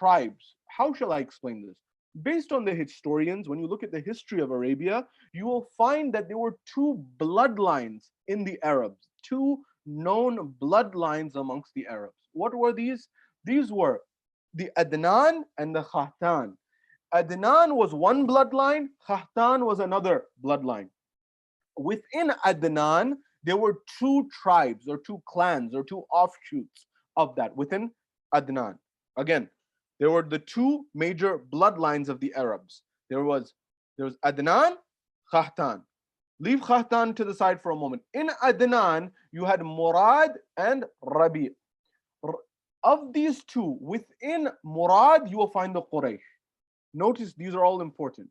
tribes. How shall I explain this? Based on the historians, when you look at the history of Arabia, you will find that there were two bloodlines in the Arabs, two known bloodlines amongst the Arabs. What were these? These were the Adnan and the Khahtan. Adnan was one bloodline, Khahtan was another bloodline. Within Adnan, there were two tribes or two clans or two offshoots of that within Adnan. Again, there were the two major bloodlines of the Arabs. There was Adnan, Khahtan. Leave Khahtan to the side for a moment. In Adnan, you had Murad and Rabi'. Of these two, within Murad, you will find the Quraysh. Notice these are all important.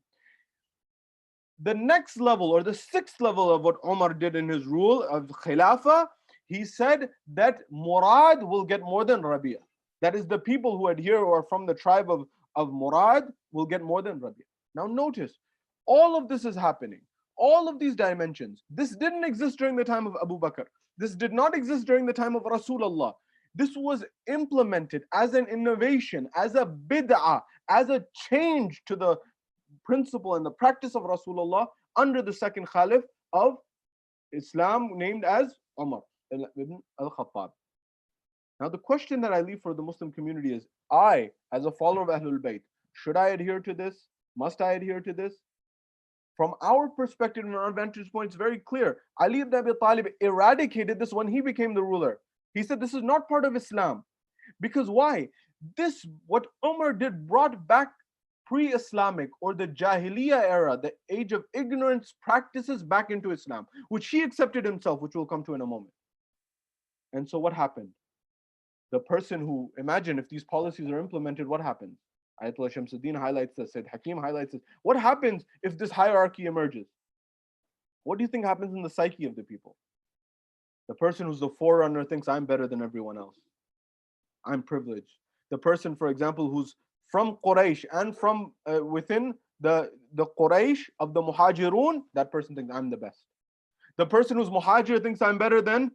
The next level or the sixth level of what Umar did in his rule of Khilafah, he said that Murad will get more than Rabi'. That is, the people who adhere or are from the tribe of Murad will get more than Rabi'. Now notice, all of this is happening. All of these dimensions. This didn't exist during the time of Abu Bakr. This did not exist during the time of Rasulullah. This was implemented as an innovation, as a bid'ah, as a change to the principle and the practice of Rasulullah under the second Caliph of Islam, named as Umar ibn al-Khattab. Now the question that I leave for the Muslim community is, I, as a follower of Ahlul Bayt, should I adhere to this? Must I adhere to this? From our perspective and our vantage point, it's very clear. Ali ibn Abi Talib eradicated this when he became the ruler. He said this is not part of Islam. Because why? This, what Umar did, brought back pre-Islamic or the Jahiliyyah era, the age of ignorance practices back into Islam, which he accepted himself, which we'll come to in a moment. And so what happened? The person who, imagine if these policies are implemented, what happens? Ayatollah Shamsuddin highlights this, Sayyid Hakim highlights this. What happens if this hierarchy emerges? What do you think happens in the psyche of the people? The person who's the forerunner thinks, I'm better than everyone else. I'm privileged. The person, for example, who's from Quraysh and from within the Quraysh of the Muhajirun, that person thinks, I'm the best. The person who's Muhajir thinks, I'm better than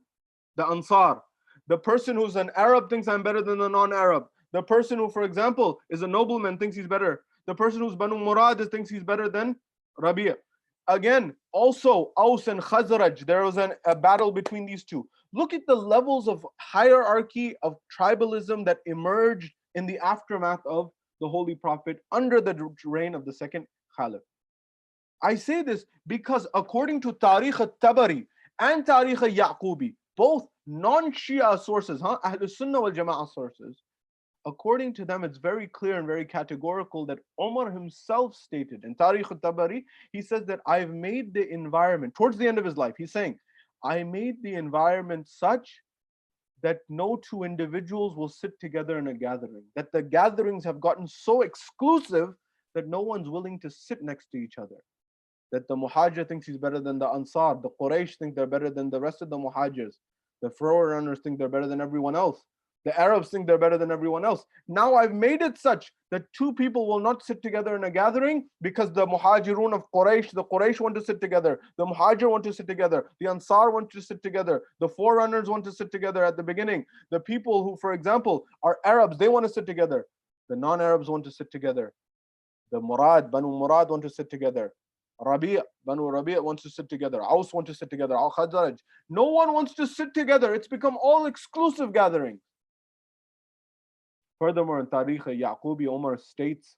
the Ansar. The person who's an Arab thinks, I'm better than the non-Arab. The person who, for example, is a nobleman thinks he's better. The person who's Banu Murad thinks he's better than Rabi'. Again, also Aus and Khazraj, there was a battle between these two. Look at the levels of hierarchy of tribalism that emerged in the aftermath of the Holy Prophet under the reign of the second Caliph. I say this because according to Tarikh al-Tabari and Tarikh al-Yaqubi, both non-Shia sources, Ahlul Sunnah wal Jama'ah sources, according to them, it's very clear and very categorical that Umar himself stated in Tarikh al-Tabari, he says that I've made the environment, towards the end of his life, he's saying, I made the environment such that no two individuals will sit together in a gathering, that the gatherings have gotten so exclusive that no one's willing to sit next to each other. That the Muhajir thinks he's better than the Ansar, the Quraysh think they're better than the rest of the Muhajirs, the forerunners think they're better than everyone else. The Arabs think they're better than everyone else. Now I've made it such that two people will not sit together in a gathering because the Muhajirun of Quraysh, the Quraysh want to sit together, the Muhajir want to sit together, the Ansar want to sit together, the forerunners want to sit together at the beginning. The people who, for example, are Arabs, they want to sit together. The non-Arabs want to sit together. The Murad, Banu Murad want to sit together. Rabi', Banu Rabi' wants to sit together. Aus want to sit together. Al-Khazraj. No one wants to sit together. It's become all exclusive gatherings. Furthermore, in Tarikh Yaqubi, Umar states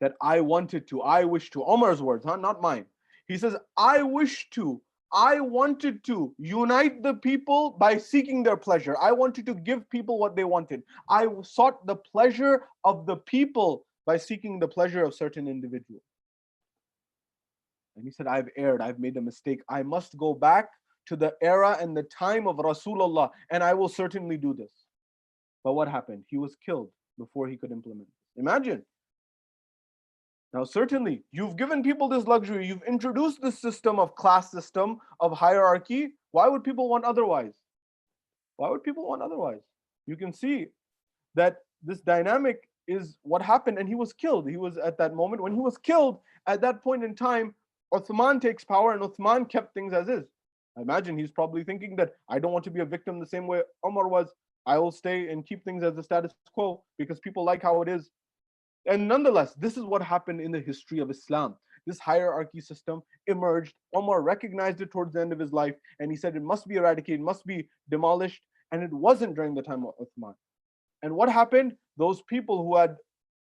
that I wanted to, I wish to, Umar's words, not mine. He says, I wanted to unite the people by seeking their pleasure. I wanted to give people what they wanted. I sought the pleasure of the people by seeking the pleasure of certain individuals. And he said, I've erred, I've made a mistake. I must go back to the era and the time of Rasulullah, and I will certainly do this. But what happened? He was killed before he could implement it. Imagine. Now, certainly, you've given people this luxury. You've introduced this system of class system, of hierarchy. Why would people want otherwise? Why would people want otherwise? You can see that this dynamic is what happened, and he was killed. He was at that moment. When he was killed, at that point in time, Uthman takes power, and Uthman kept things as is. I imagine he's probably thinking that I don't want to be a victim the same way Umar was. I will stay and keep things as the status quo because people like how it is. And nonetheless, this is what happened in the history of Islam. This hierarchy system emerged. Omar recognized it towards the end of his life, and he said it must be eradicated, must be demolished. And it wasn't during the time of Uthman. And what happened? Those people who had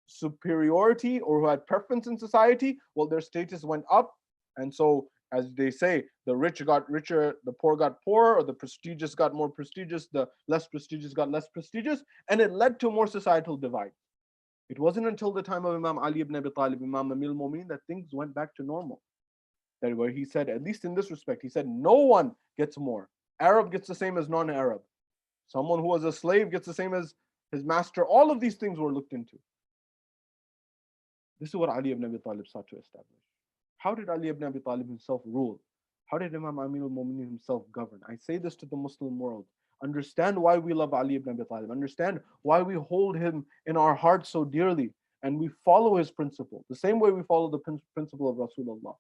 superiority or who had preference in society, well, their status went up. And so, as they say, the rich got richer, the poor got poorer, or the prestigious got more prestigious, the less prestigious got less prestigious, and it led to more societal divide. It wasn't until the time of Imam Ali ibn Abi Talib, Imam Amir al-Mu'mineen, that things went back to normal. That where he said, at least in this respect, he said, no one gets more. Arab gets the same as non-Arab. Someone who was a slave gets the same as his master. All of these things were looked into. This is what Ali ibn Abi Talib sought to establish. How did Ali ibn Abi Talib himself rule? How did Imam Amir al-Mu'mineen himself govern? I say this to the Muslim world. Understand why we love Ali ibn Abi Talib. Understand why we hold him in our hearts so dearly and we follow his principle, the same way we follow the principle of Rasulullah.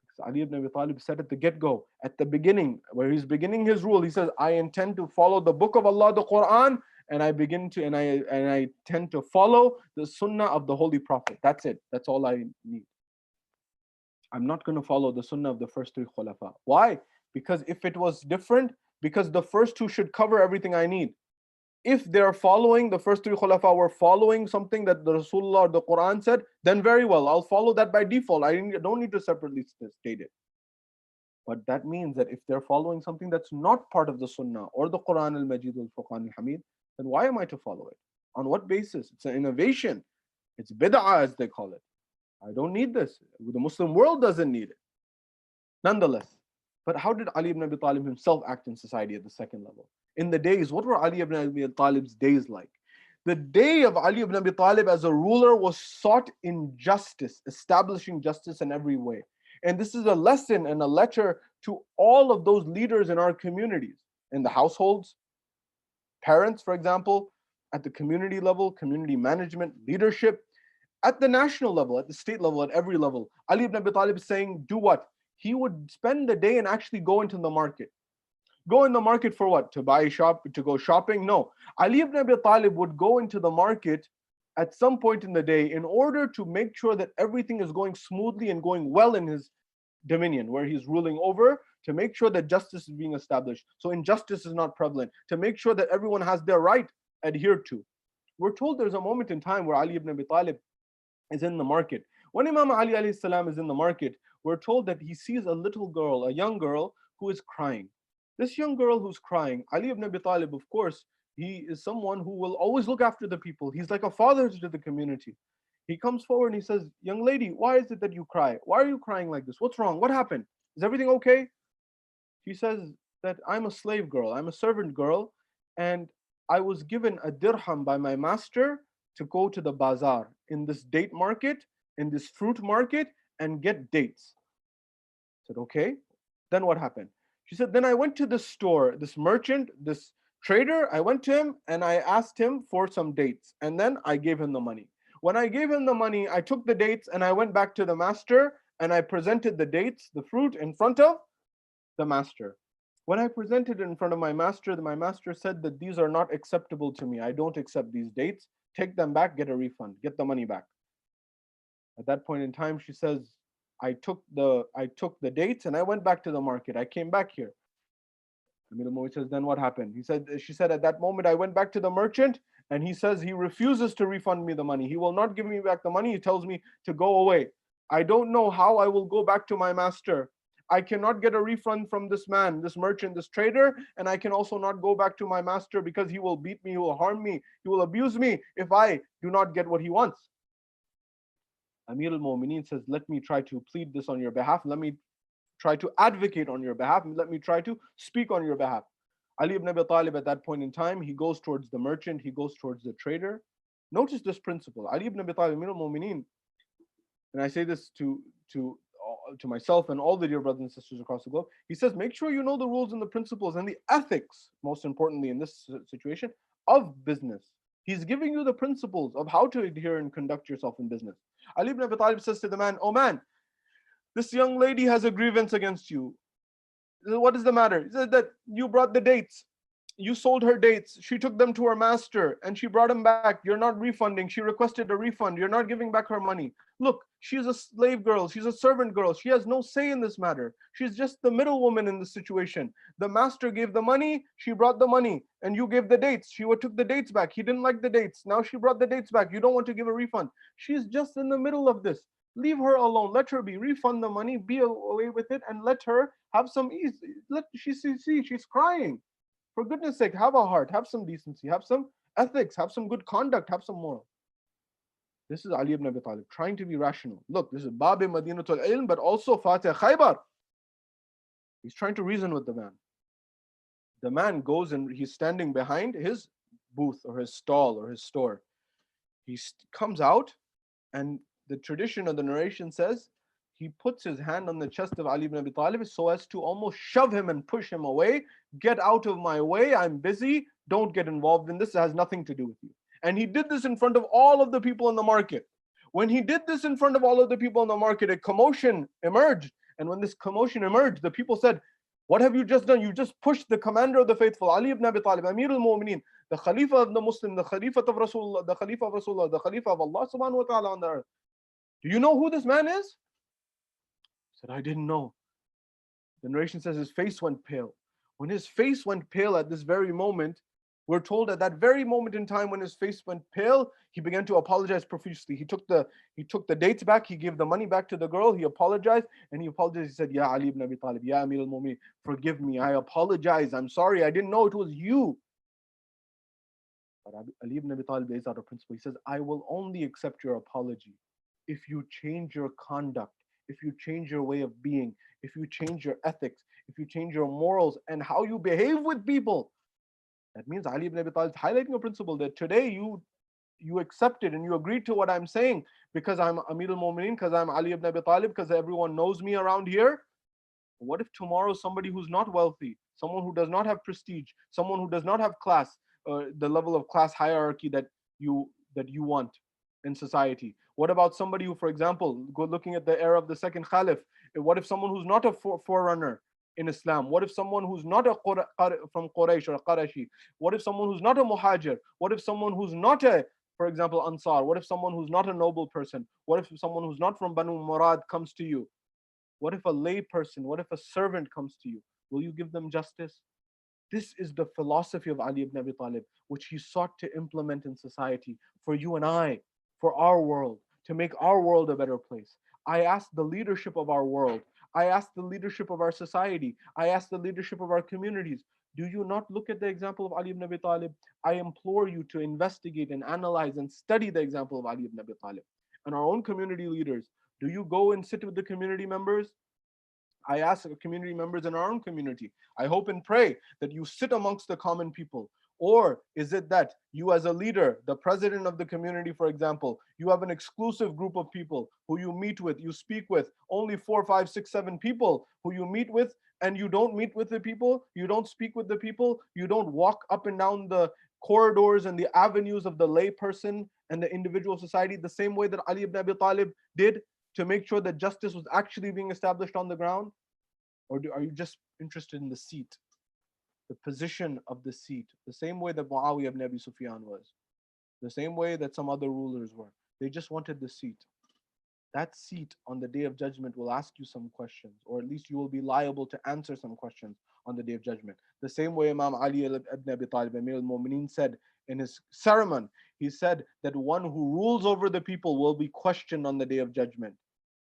Because Ali ibn Abi Talib said at the get-go, at the beginning, where he's beginning his rule, he says, I intend to follow the book of Allah, the Quran, and I tend to follow the sunnah of the Holy Prophet. That's it. That's all I need. I'm not going to follow the sunnah of the first three khulafa. Why? Because if it was different, because the first two should cover everything I need. If they're following, the first three khulafa were following something that the Rasulullah or the Quran said, then very well, I'll follow that by default. I don't need to separately state it. But that means that if they're following something that's not part of the Sunnah or the Quran al-Majid al-Furqan al-Hamid, then why am I to follow it? On what basis? It's an innovation. It's bid'ah, as they call it. I don't need this. The Muslim world doesn't need it. Nonetheless, but how did Ali ibn Abi Talib himself act in society at the second level? In the days, what were Ali ibn Abi Talib's days like? The day of Ali ibn Abi Talib as a ruler was sought in justice, establishing justice in every way. And this is a lesson and a lecture to all of those leaders in our communities, in the households, parents, for example, at the community level, community management, leadership, at the national level, at the state level, at every level. Ali ibn Abi Talib is saying, do what? He would spend the day and actually go into the market. Go in the market for what? To go shopping? No. Ali ibn Abi Talib would go into the market at some point in the day in order to make sure that everything is going smoothly and going well in his dominion, where he's ruling over, to make sure that justice is being established. So injustice is not prevalent, to make sure that everyone has their right adhered to. We're told there's a moment in time where Ali ibn Abi Talib is in the market. When Imam Ali alayhi salam is in the market, we're told that he sees a little girl, a young girl, who is crying. This young girl who's crying, Ali ibn Abi Talib, of course, he is someone who will always look after the people. He's like a father to the community. He comes forward and he says, young lady, why is it that you cry? Why are you crying like this? What's wrong? What happened? Is everything okay? She says that I'm a slave girl, I'm a servant girl, and I was given a dirham by my master to go to the bazaar, in this date market, in this fruit market, and get dates. I said, okay. Then what happened? She said, then I went to this store, this merchant, this trader. I went to him and I asked him for some dates. And then I gave him the money. When I gave him the money, I took the dates and I went back to the master and I presented the dates, the fruit, in front of the master. When I presented it in front of my master said that these are not acceptable to me. I don't accept these dates. Take them back, get a refund, get the money back. At that point in time, she says, I took the dates and I went back to the market. I came back here. Amir al-Mu'min says, then what happened? She said, at that moment, I went back to the merchant and he says he refuses to refund me the money. He will not give me back the money. He tells me to go away. I don't know how I will go back to my master. I cannot get a refund from this man, this merchant, this trader, and I can also not go back to my master because he will beat me, he will harm me, he will abuse me if I do not get what he wants. Amir al-Mu'mineen says, let me try to plead this on your behalf. Let me try to advocate on your behalf. Let me try to speak on your behalf. Ali ibn Abi Talib at that point in time, he goes towards the merchant, he goes towards the trader. Notice this principle. Ali ibn Abi Talib, Amir al-Mu'mineen, and I say this to myself and all the dear brothers and sisters across the globe, he says, make sure you know the rules and the principles and the ethics, most importantly in this situation, of business. He's giving you the principles of how to adhere and conduct yourself in business. Ali ibn Abi Talib says to the man, oh man, this young lady has a grievance against you. What is the matter? He says that you brought the dates you sold her dates. She took them to her master and she brought them back. You're not refunding. She requested a refund. You're not giving back her money. Look, she's a slave girl. She's a servant girl. She has no say in this matter. She's just the middle woman in this situation. The master gave the money. She brought the money. And you gave the dates. She took the dates back. He didn't like the dates. Now she brought the dates back. You don't want to give a refund. She's just in the middle of this. Leave her alone. Let her be. Refund the money. Be away with it. And let her have some ease. She see, she's crying. For goodness sake, have a heart, have some decency, have some ethics, have some good conduct, have some moral. This is Ali ibn Abi Talib trying to be rational. Look, this is Bab Madinatul Ilm, but also Fatih Khaybar. He's trying to reason with the man. The man goes and he's standing behind his booth or his stall or his store. He comes out, and the tradition of the narration says he puts his hand on the chest of Ali ibn Abi Talib so as to almost shove him and push him away. Get out of my way, I'm busy, don't get involved in this, it has nothing to do with you. And he did this in front of all of the people in the market. When he did this in front of all of the people in the market, a commotion emerged. And when this commotion emerged, the people said, what have you just done? You just pushed the commander of the faithful, Ali ibn Abi Talib, Amir al-Mu'mineen, the Khalifa of the Muslim, the Khalifa of Rasulullah, the Khalifa of Rasulullah, the Khalifa of Allah subhanahu wa ta'ala on the earth. Do you know who this man is? He said, I didn't know. The narration says his face went pale. When his face went pale at this very moment, we're told at that very moment in time when his face went pale, he began to apologize profusely. He took the dates back, he gave the money back to the girl, he apologized, and he apologized. He said, Ya Ali ibn Abi Talib, Ya Amir al-Mu'mineen, forgive me, I apologize, I'm sorry, I didn't know it was you. But Ali ibn Abi Talib lays out a principle. He says, I will only accept your apology if you change your conduct, if you change your way of being, if you change your ethics, if you change your morals and how you behave with people. That means Ali ibn Abi Talib is highlighting a principle that today you accepted and you agreed to what I'm saying because I'm Amir al-Mu'mineen, because I'm Ali ibn Abi Talib, because everyone knows me around here. What if tomorrow somebody who's not wealthy, someone who does not have prestige, someone who does not have class, the level of class hierarchy that you want in society? What about somebody who, for example, go looking at the era of the second Caliph, what if someone who's not a forerunner in Islam? What if someone who's not from Quraysh or Qarashi? What if someone who's not a Muhajir? What if someone who's not a, for example, Ansar? What if someone who's not a noble person? What if someone who's not from Banu Murad comes to you? What if a lay person, what if a servant comes to you? Will you give them justice? This is the philosophy of Ali ibn Abi Talib, which he sought to implement in society for you and I, for our world, to make our world a better place. I ask the leadership of our world, I ask the leadership of our society, I ask the leadership of our communities, do you not look at the example of Ali ibn Abi Talib? I implore you to investigate and analyze and study the example of Ali ibn Abi Talib. And our own community leaders, do you go and sit with the community members? I ask the community members in our own community, I hope and pray that you sit amongst the common people. Or is it that you as a leader, the president of the community, for example, you have an exclusive group of people who you meet with, you speak with, only 4, 5, 6, 7 people who you meet with, and you don't meet with the people, you don't speak with the people, you don't walk up and down the corridors and the avenues of the lay person and the individual society the same way that Ali ibn Abi Talib did to make sure that justice was actually being established on the ground? Or are you just interested in the seat, the position of the seat, the same way that Muawiyah ibn Abi Sufyan was, the same way that some other rulers were? They just wanted the seat. That seat on the day of judgment will ask you some questions, or at least you will be liable to answer some questions on the day of judgment. The same way Imam Ali ibn Abi Talib, Amir al-Mu'mineen, said in his sermon, he said that one who rules over the people will be questioned on the day of judgment.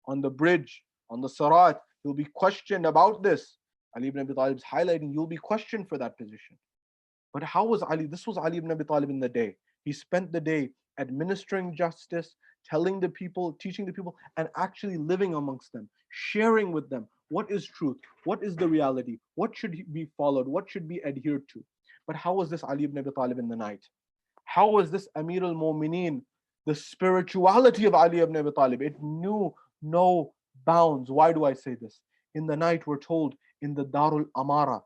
On the bridge, on the Sirat, he'll be questioned about this. Ali ibn Abi Talib is highlighting you'll be questioned for that position. But how was Ali? This was Ali ibn Abi Talib in the day. He spent the day administering justice, telling the people, teaching the people, and actually living amongst them, sharing with them what is truth, what is the reality, what should be followed, what should be adhered to. But how was this Ali ibn Abi Talib in the night? How was this Amir al-Mu'mineen? The spirituality of Ali ibn Abi Talib, it knew no bounds. Why do I say this? In the night, we're told in the Darul Amara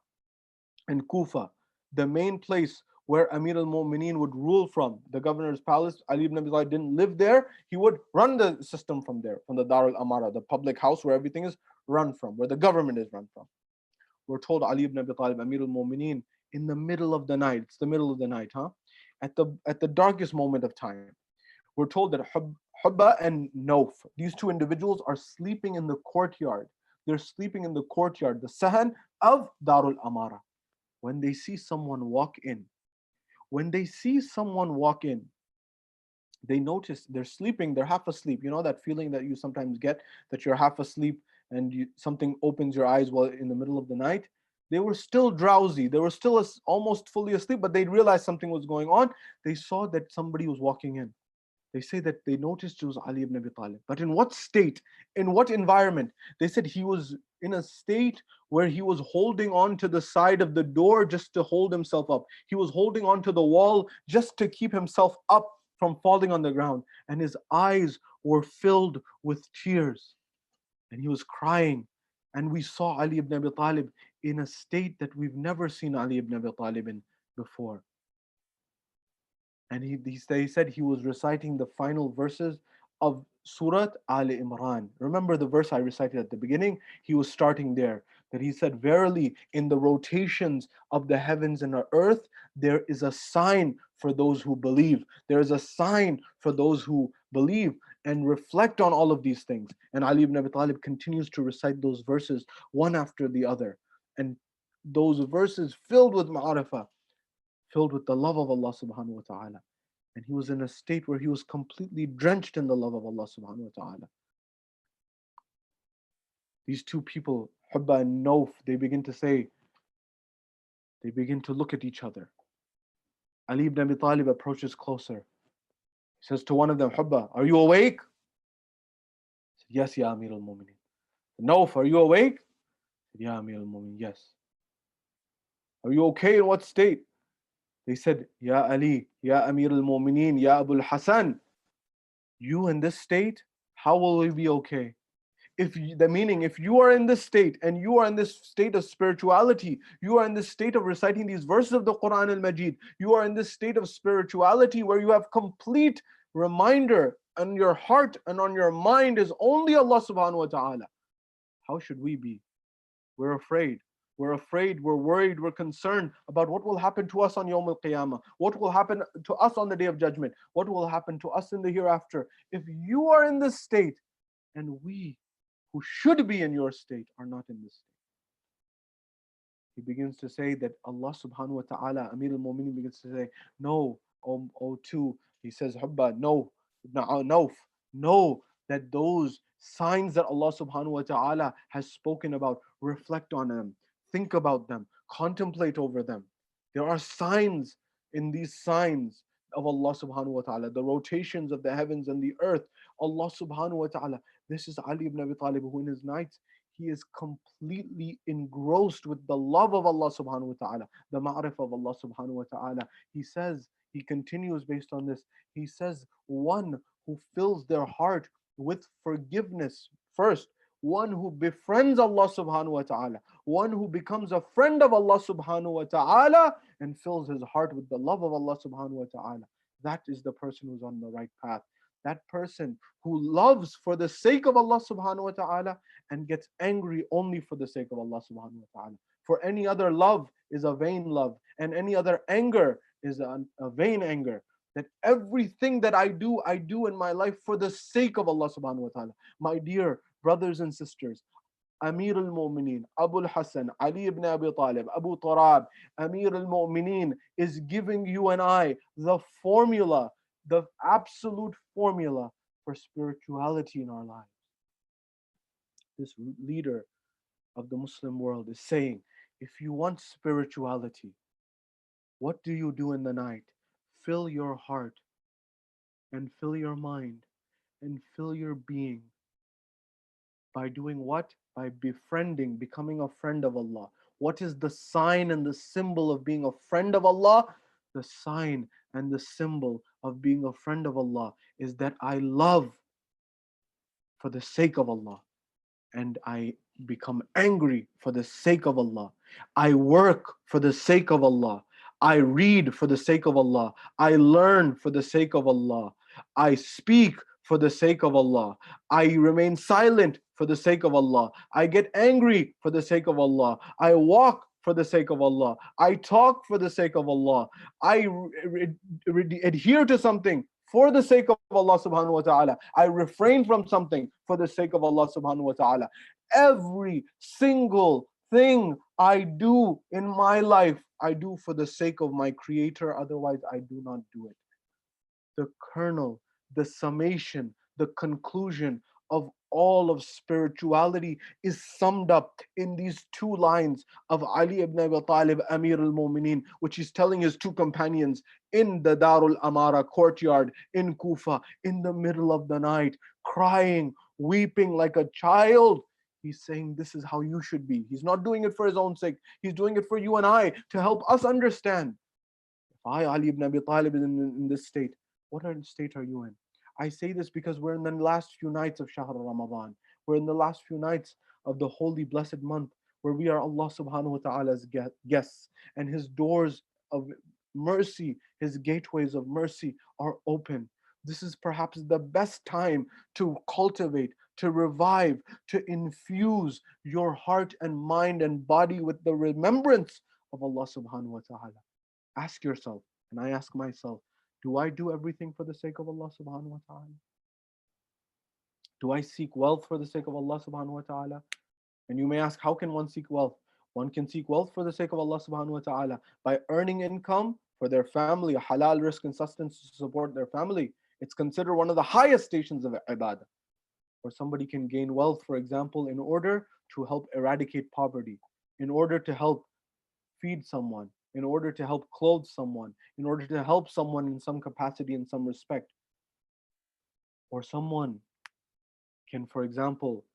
in Kufa, the main place where Amir al-Mu'mineen would rule from, the governor's palace. Ali ibn Abi Talib didn't live there. He would run the system from there, from the Darul Amara, the public house where everything is run from, where the government is run from. We're told Ali ibn Abi Talib, Amir al-Mu'mineen, in the middle of the night. It's the middle of the night, huh? At the darkest moment of time. We're told that Hubba and Nauf, these two individuals, are sleeping in the courtyard. They're sleeping in the courtyard, the Sahan of Darul Amara. When they see someone walk in, when they see someone walk in, they notice they're sleeping, they're half asleep. You know that feeling that you sometimes get, that you're half asleep and something opens your eyes while in the middle of the night? They were still drowsy, they were still almost fully asleep, but they realized something was going on. They saw that somebody was walking in. They say that they noticed it was Ali ibn Abi Talib. But in what state? In what environment? They said he was in a state where he was holding on to the side of the door just to hold himself up. He was holding on to the wall just to keep himself up from falling on the ground. And his eyes were filled with tears. And he was crying. And we saw Ali ibn Abi Talib in a state that we've never seen Ali ibn Abi Talib in before. And they said he was reciting the final verses of Surat Al Imran. Remember the verse I recited at the beginning? He was starting there. That he said, verily, in the rotations of the heavens and the earth, there is a sign for those who believe. There is a sign for those who believe and reflect on all of these things. And Ali ibn Abi Talib continues to recite those verses one after the other. And those verses filled with ma'arifah, filled with the love of Allah subhanahu wa ta'ala. And he was in a state where he was completely drenched in the love of Allah subhanahu wa ta'ala. These two people, Hubba and Nauf, they begin to look at each other. Ali ibn Abi Talib approaches closer. He says to one of them, Hubba, are you awake? He said, yes, Ya Amir al-Mu'mineen. Nauf, are you awake? He said, Ya Amir al-Mu'mineen, yes. Are you okay? In what state? They said, Ya Ali, Ya Amir al-Mu'mineen, Ya Abu al-Hasan, you in this state, how will we be okay? If you are in this state and you are in this state of spirituality, you are in this state of reciting these verses of the Quran al-Majid, you are in this state of spirituality where you have complete reminder and your heart and on your mind is only Allah subhanahu wa ta'ala. How should we be? We're afraid. We're afraid, we're worried, we're concerned about what will happen to us on Yawm al-Qiyamah, what will happen to us on the Day of Judgment, what will happen to us in the hereafter. If you are in this state and we who should be in your state are not in this state. He begins to say that Allah subhanahu wa ta'ala, Amir al-Mu'mineen begins to say, no, O two, he says, Hubba, no, Nauf, no, that those signs that Allah subhanahu wa ta'ala has spoken about, reflect on them, think about them, contemplate over them. There are signs in these signs of Allah subhanahu wa ta'ala, the rotations of the heavens and the earth. Allah subhanahu wa ta'ala, this is Ali ibn Abi Talib, who in his nights, he is completely engrossed with the love of Allah subhanahu wa ta'ala, the ma'rifah of Allah subhanahu wa ta'ala. He says, he continues based on this, he says, one who fills their heart with forgiveness first, one who befriends Allah subhanahu wa ta'ala, one who becomes a friend of Allah subhanahu wa ta'ala and fills his heart with the love of Allah subhanahu wa ta'ala. That is the person who's on the right path. That person who loves for the sake of Allah subhanahu wa ta'ala and gets angry only for the sake of Allah subhanahu wa ta'ala. For any other love is a vain love, and any other anger is a vain anger. That everything that I do in my life for the sake of Allah subhanahu wa ta'ala. My dear brothers and sisters, Amir al-Mu'mineen, Abu al-Hasan, Ali ibn Abi Talib, Abu Turab, Amir al-Mu'mineen is giving you and I the formula, the absolute formula for spirituality in our lives. This leader of the Muslim world is saying, if you want spirituality, what do you do in the night? Fill your heart and fill your mind and fill your being by doing what? By befriending, becoming a friend of Allah. What is the sign and the symbol of being a friend of Allah? The sign and the symbol of being a friend of Allah is that I love for the sake of Allah and I become angry for the sake of Allah. I work for the sake of Allah. I read for the sake of Allah. I learn for the sake of Allah. I speak for the sake of Allah. I remain silent for the sake of Allah. I get angry for the sake of Allah. I walk for the sake of Allah. I talk for the sake of Allah. I adhere to something for the sake of Allah subhanahu wa ta'ala. I refrain from something for the sake of Allah subhanahu wa ta'ala. Every single thing I do in my life, I do for the sake of my Creator, otherwise I do not do it. The kernel, the summation, the conclusion of all of spirituality is summed up in these two lines of Ali ibn Abi Talib, Amir al-Mu'mineen, which he's telling his two companions in the Darul Amara courtyard in Kufa, in the middle of the night, crying, weeping like a child. He's saying this is how you should be. He's not doing it for his own sake. He's doing it for you and I to help us understand. If I, Ali ibn Abi Talib, is in this state, what state are you in? I say this because we're in the last few nights of Shahr Ramadan. We're in the last few nights of the holy blessed month where we are Allah subhanahu wa ta'ala's guests, and his doors of mercy, his gateways of mercy are open. This is perhaps the best time to cultivate, to revive, to infuse your heart and mind and body with the remembrance of Allah subhanahu wa ta'ala. Ask yourself, and I ask myself, do I do everything for the sake of Allah subhanahu wa ta'ala? Do I seek wealth for the sake of Allah subhanahu wa ta'ala? And you may ask, how can one seek wealth? One can seek wealth for the sake of Allah subhanahu wa ta'ala by earning income for their family, a halal risk and sustenance to support their family. It's considered one of the highest stations of ibadah. Or somebody can gain wealth, for example, in order to help eradicate poverty, in order to help feed someone, in order to help clothe someone, in order to help someone in some capacity, in some respect. Or someone can, for example,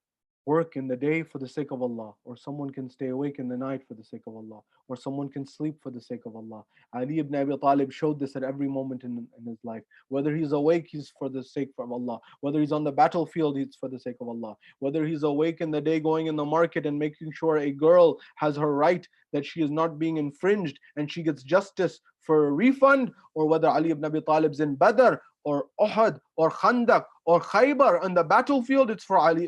work in the day for the sake of Allah, or someone can stay awake in the night for the sake of Allah, or someone can sleep for the sake of Allah. Ali ibn Abi Talib showed this at every moment in his life. Whether he's awake, he's for the sake of Allah. Whether he's on the battlefield, he's for the sake of Allah. Whether he's awake in the day going in the market and making sure a girl has her right, that she is not being infringed and she gets justice for a refund, or whether Ali ibn Abi Talib's in Badr or Uhud or Khandaq or Khaybar on the battlefield, it's for Allah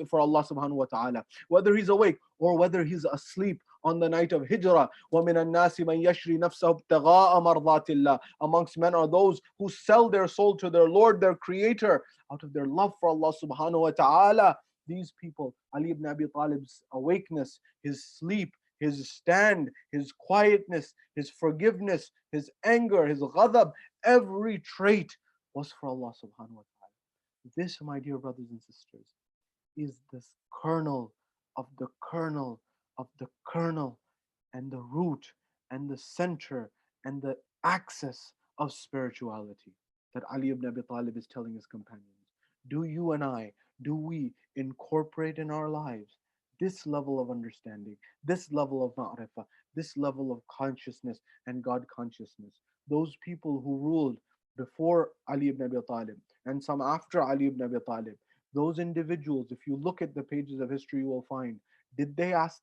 subhanahu wa ta'ala. Whether he's awake or whether he's asleep on the night of Hijrah. وَمِنَ النَّاسِ مَنْ يَشْرِي نَفْسَهُ ابْتِغَاءَ مَرْضَاتِ اللَّهِ. Amongst men are those who sell their soul to their Lord, their Creator, out of their love for Allah subhanahu wa ta'ala. These people, Ali ibn Abi Talib's awakeness, his sleep, his stand, his quietness, his forgiveness, his anger, his ghadab, every trait was for Allah subhanahu wa ta'ala. This, my dear brothers and sisters, is the kernel of the kernel of the kernel, and the root and the center and the axis of spirituality that Ali ibn Abi Talib is telling his companions. Do you and I, do we incorporate in our lives this level of understanding, this level of ma'rifah, this level of consciousness and God consciousness? Those people who ruled before Ali ibn Abi Talib and some after Ali ibn Abi Talib, those individuals, if you look at the pages of history, you will find, did they ask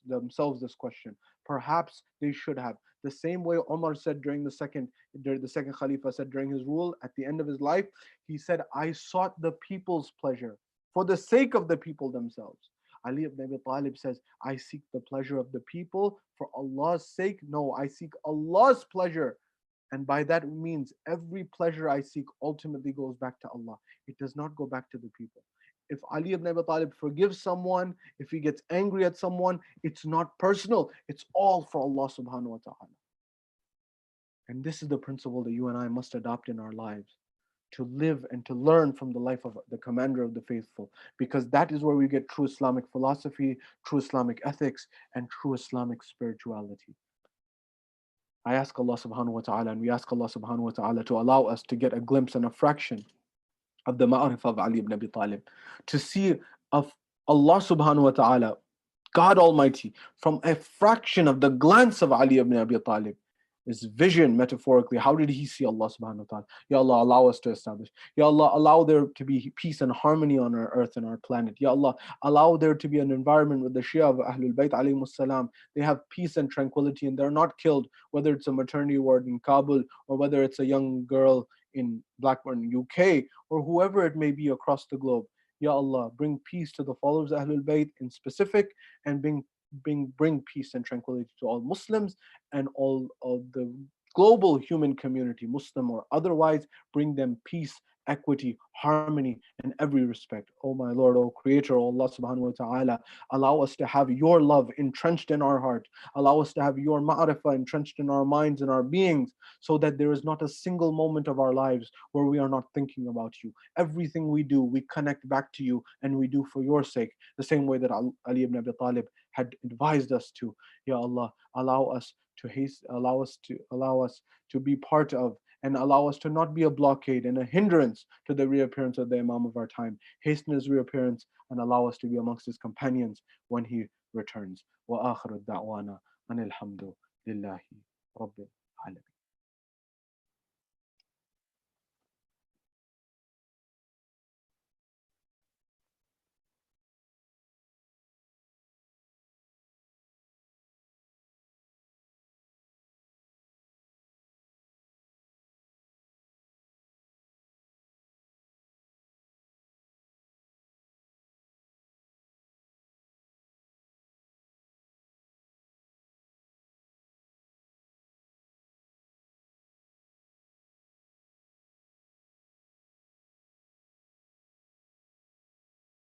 themselves this question? Perhaps they should have. The same way Umar said during the second Khalifa said during his rule, at the end of his life, he said, I sought the people's pleasure for the sake of the people themselves. Ali ibn Abi Talib says, I seek the pleasure of the people for Allah's sake. No, I seek Allah's pleasure. And by that means, every pleasure I seek ultimately goes back to Allah. It does not go back to the people. If Ali ibn Abi Talib forgives someone, if he gets angry at someone, it's not personal. It's all for Allah subhanahu wa ta'ala. And this is the principle that you and I must adopt in our lives, to live and to learn from the life of the commander of the faithful, because that is where we get true Islamic philosophy, true Islamic ethics, and true Islamic spirituality. I ask Allah subhanahu wa ta'ala, and we ask Allah subhanahu wa ta'ala to allow us to get a glimpse and a fraction of the ma'rifah of Ali ibn Abi Talib, to see of Allah subhanahu wa ta'ala, God Almighty, from a fraction of the glance of Ali ibn Abi Talib. His vision, metaphorically, how did he see Allah subhanahu wa ta'ala? Ya Allah, allow us to establish. Ya Allah, allow there to be peace and harmony on our earth and our planet. Ya Allah, allow there to be an environment with the Shia of Ahlul Bayt alayhimus salam. They have peace and tranquility and they're not killed, whether it's a maternity ward in Kabul or whether it's a young girl in Blackburn, UK, or whoever it may be across the globe. Ya Allah, bring peace to the followers of Ahlul Bayt in specific, and bring peace and tranquility to all Muslims and all of the global human community, Muslim or otherwise, bring them peace, equity, harmony in every respect. Oh my Lord, oh Creator, oh Allah subhanahu wa ta'ala, allow us to have your love entrenched in our heart. Allow us to have your ma'rifah entrenched in our minds and our beings, so that there is not a single moment of our lives where we are not thinking about you. Everything we do, we connect back to you and we do for your sake, the same way that Ali ibn Abi Talib had advised us to. Ya Allah, allow us to be part of, and allow us to not be a blockade and a hindrance to the reappearance of the Imam of our time. Hasten his reappearance and allow us to be amongst his companions when he returns. Wa akhiru da'wana anil hamdu lillahi rabbil alamin.